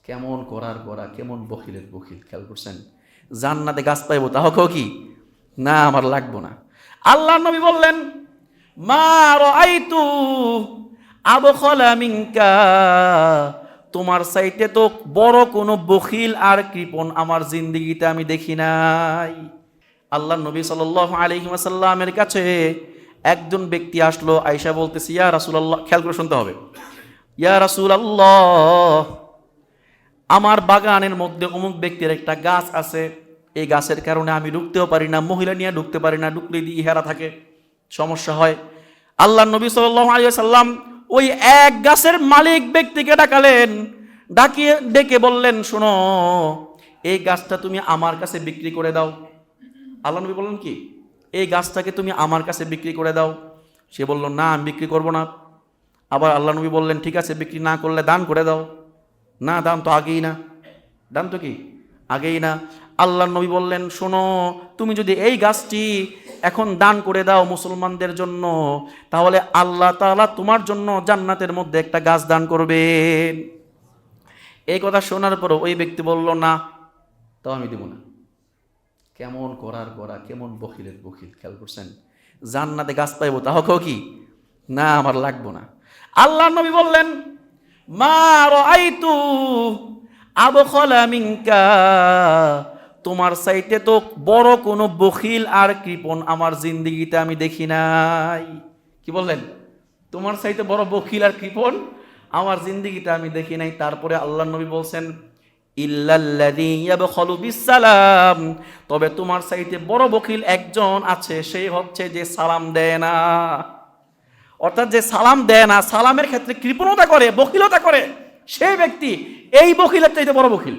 কেমন করার করা, কেমন বখিলের বখিল। খেয়াল করছেন? জান্নাতে গাছ পাইবো, তাহ কেউ কি না আমার লাগবো না। আল্লাহ নবী বললেন, মা রাআইতু আবখালা মিনকা, তোমার চাইতে তো বড় কোনো বখিল আর কৃপণ আমার জিন্দেগিতে আমি দেখি নাই। আল্লাহ নবী সাল্লাল্লাহু আলাইহি ওয়াসাল্লামের কাছে একজন ব্যক্তি আসলো, আয়েশা বলতেছে, ইয়া রাসূলুল্লাহ, খেয়াল করে শুনতে হবে, ইয়া রাসূলুল্লাহ, আমার বাগানের মধ্যে অমুক ব্যক্তির একটা গাছ আছে, এই গাছের কারণে আমি ঢুকতেও পারি না, মহিলা নিয়ে ঢুকতে পারি না, ঢুকলে দিয়ে ইহারা থাকে, সমস্যা হয়। আল্লাহ নবী সাল্লাল্লাহু আলাইহি ওয়াসাল্লাম ওই এক গাছের মালিক ব্যক্তিকে ডাকালেন, ডাকিয়ে ডেকে বললেন, শোনো, এই গাছটা তুমি আমার কাছে বিক্রি করে দাও। আল্লাহ নবী বললেন কি, এই গাছটাকে তুমি আমার কাছে বিক্রি করে দাও। সে বলল, না আমি বিক্রি করব না। আবার আল্লাহ নবী বললেন, ঠিক আছে, বিক্রি না করলে দান করে দাও। না, দান তো আগেই না, দান তো কি আগেই না। আল্লাহ নবী বললেন, শোনো, তুমি যদি এই গাছটি এখন দান করে দাও মুসলমানদের জন্য, তাহলে আল্লাহ তাআলা তোমার জন্য জান্নাতের মধ্যে একটা গাছ দান করবেন। এই কথা শোনার পর ওই ব্যক্তি বলল, না, তাও আমি দেব না। কেমন করার করা, কেমন বখিলের বখিল। খেয়াল করছেন? জান্নাতে গাছ পাইবো, তাহ কেউ কি না আমার লাগবো না। আল্লাহ নবী বললেন, মা রাআইতু আবখালা মিনকা, তোমার চাইতে তো বড় কোনো বখিল আর কৃপণ আমার জিন্দেগিতে আমি দেখি নাই। কি বললেন? তোমার চাইতে বড় বখিল আর কৃপণ আমার জিন্দেগিতে আমি দেখি নাই। তারপরে আল্লাহ নবী বলছেন, ইল্লাল্লাযী ইয়াবখালু বিসসালাম, তবে তোমার চাইতে বড় বখিল একজন আছে, সেই হচ্ছে যে সালাম দেয় না। অর্থাৎ যে সালাম দেয় না, সালামের ক্ষেত্রে কৃপণতা করে, বখিলতা করে, সেই ব্যক্তি এই বখিলের চাইতে বড় বখিল।